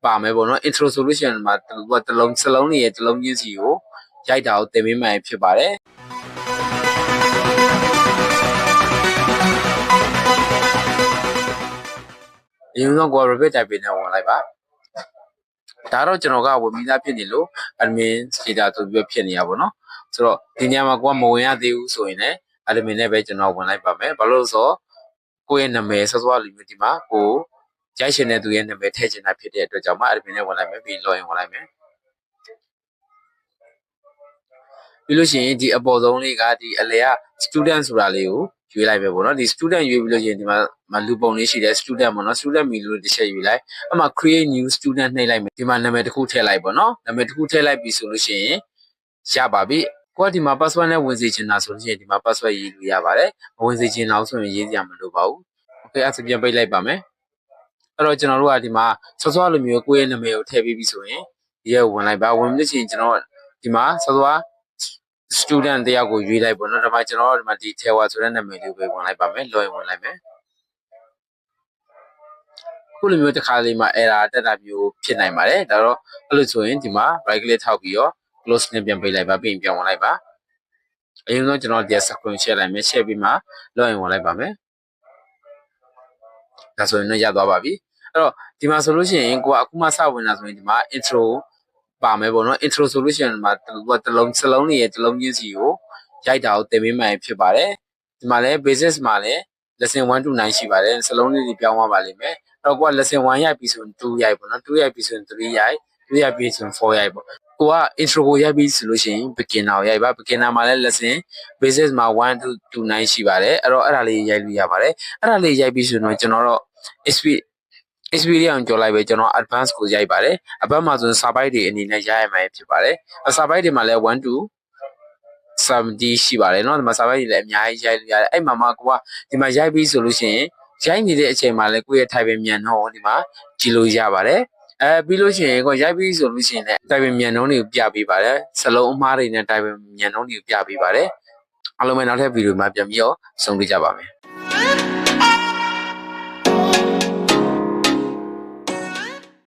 ပါမယ်ပေါ့နော် intro solution မှာတလုံးစလုံးတွေရဲ့တလုံးချင်းစီကိုရိုက်တာကိုသင်ပေးမှဖြစ်ပါတယ်အရင်ဆုံးကို repeat type နဲ့ဝင်လိုက်ပါဒါတော့ကျွန်တော်ကဝင်ပြီးသားဖြစ်နေလို့ admin data ဆိုပြီးဖြစ်နေရပါတော့ဆိုတော့ဒီညမှာကိုကမဝင်ရသေးဘူးဆိုရင်လည်း admin နဲ့ပဲကျွန်တော်ဝင်လိုက်ပါမယ်ဘာလို့လဲဆိုတော့ကိုယ့်ရဲ့နာမည်စောစောလူမျိုးဒီမှာကိုရိုက်ရှင်တဲ့သူရဲ့နာမည်ထည့်ချင်တာဖြစ်တဲ့အတွက်ကြောင့်မှ admin နဲ့ဝင်လိုက်မယ်ပြီး login ဝင်လိုက်မယ်ပြီးလို့ရှိရင်ဒီအပေါ်ဆုံးလေးကဒီအလဲက student ဆိုတာလေးကိုရွေးလိုက်ပဲပေါ့နော်ဒီ student ရွေးပြီးလို့ရှိရင်ဒီမှာလူပုံလေးရှိတယ် student ပေါ့နော် student မီလို့တစ်ချက်ရွေးလိုက်အဲ့မှာ create new student နှိပ်လိုက်မယ်ဒီမှာနာမည်တစ်ခုထည့်လိုက်ပေါ့နော်နာမည်တစ်ခုထည့်လိုက်ပြီဆိုလို့ရှိရင်ရပါပြီကိုကဒီမှာ password နဲ့ဝင်စေချင်တာဆိုလို့ရှိရင်ဒီမှာ password ရေးလို့ရပါတယ်မဝင်စေချင်တော့ဆိုရင်ရေးစရာမလိုပါဘူး okay အဲ့ဒါပြန်ပိတ်လိုက်ပါမယ်အဲ့တော့ကျွန်တော်တို့ကဒီမှာစောစောလိုမျိုးကိုယ့်ရဲ့နာမည်ကိုထည့်ပြီးပြီဆိုရင်ဒီရဲ့ဝင်လိုက်ပါဝင်လို့ရှိရင်ကျွန်တော်ဒီမှာစောစောstudent တယောက်ကိုရွေးလိုက်ပေါ့နော်ဒါမှကျွန်တော်ဒီမှာဒီ Thewa ဆိုတဲ့နာမည်လေးကိုဝင်လိုက်ပါမယ် login ဝင်လိုက်မယ်ခုလိုမျိုးတစ်ခါလေးမှာ error တက်တာမျိုးဖြစ်နိုင်ပါတယ်ဒါတော့အဲ့လိုဆိုရင်ဒီမှာ right click ထောက်ပြီးတော့ close နဲ့ပြန်ပိတ်လိုက်ပါပြီးရင်ပြန်ဝင်လိုက်ပါအရင်ဆုံးကျွန်တော်ဒီ screen share လိုက်မယ် share ပြီးမှ login ဝင်လိုက်ပါမယ်ဒါဆိုရင်တော့ရသွားပါပြီအဲ့တော့ဒီမှာဆိုလို့ရှိရင်ကိုကအခုမှစဝင်လာဆိုရင်ဒီမှာ intro ပါမယ်ပေါ့နော် intro solution မှာတလုံးစလုံးတွေရဲ့တလုံးချင်းစီကိုရိုက်တာကိုသင်ပေးမှဖြစ်ပါတယ်ဒီမှာလည်း basis မှာလည်း lesson 1 to 9ရှိပါတယ်စလုံးလေးတွေပြောင်းသွားပါလိမ့်မယ်အဲ့တော့ကိုက lesson 1ရိုက်ပြီဆိုရင်2ရိုက်ပေါ့နော်2ရိုက်ပြီဆိုရင်3ရိုက်3ရိုက်ပြီဆိုရင်4ရိုက်ပေါ့ကိုက intro ကိုရိုက်ပြီဆိုလို့ရှိရင် beginner ကိုရိုက်ပါ beginner မှာလည်း lesson basis မှာ1 to 9ရှိပါတယ်အဲ့တော့အဲ့ဒါလေးရိုက်လို့ရပါတယ်အဲ့ဒါလေးရိုက်ပြီဆိုတော့ကျွန်တော်တော့ experience ကြော်လိုက်ပဲကျွန်တော် advance ကိုရိုက်ပါတယ်အပတ်မှာဆိုရင်စာပိုက်တွေအနေနဲ့ရရမှာဖြစ်ပါတယ်စာပိုက်တွေမှာလည်း1 to 70ရှိပါတယ်เนาะဒီမှာစာပိုက်တွေလည်းအများကြီးရိုက်လို့ရတယ်အဲ့မှာကိုကဒီမှာရိုက်ပြီးဆိုလို့ရှိရင်ရိုက်နေတဲ့အချိန်မှာလည်းကိုယ့်ရဲ့ type မြန်နှုန်းကိုဒီမှာကြည့်လို့ရပါတယ်ပြီးလို့ရှိရင်ကိုရိုက်ပြီးဆိုလို့ရှိရင်လည်း type မြန်နှုန်းတွေကိုပြပေးပါတယ်စလုံးအမှားတွေနဲ့ type မြန်နှုန်းတွေကိုပြပေးပါတယ်အားလုံးပဲနောက်ထပ်ဗီဒီယိုမှာပြန်ပြီးတော့ဆုံတွေ့ကြပါမယ်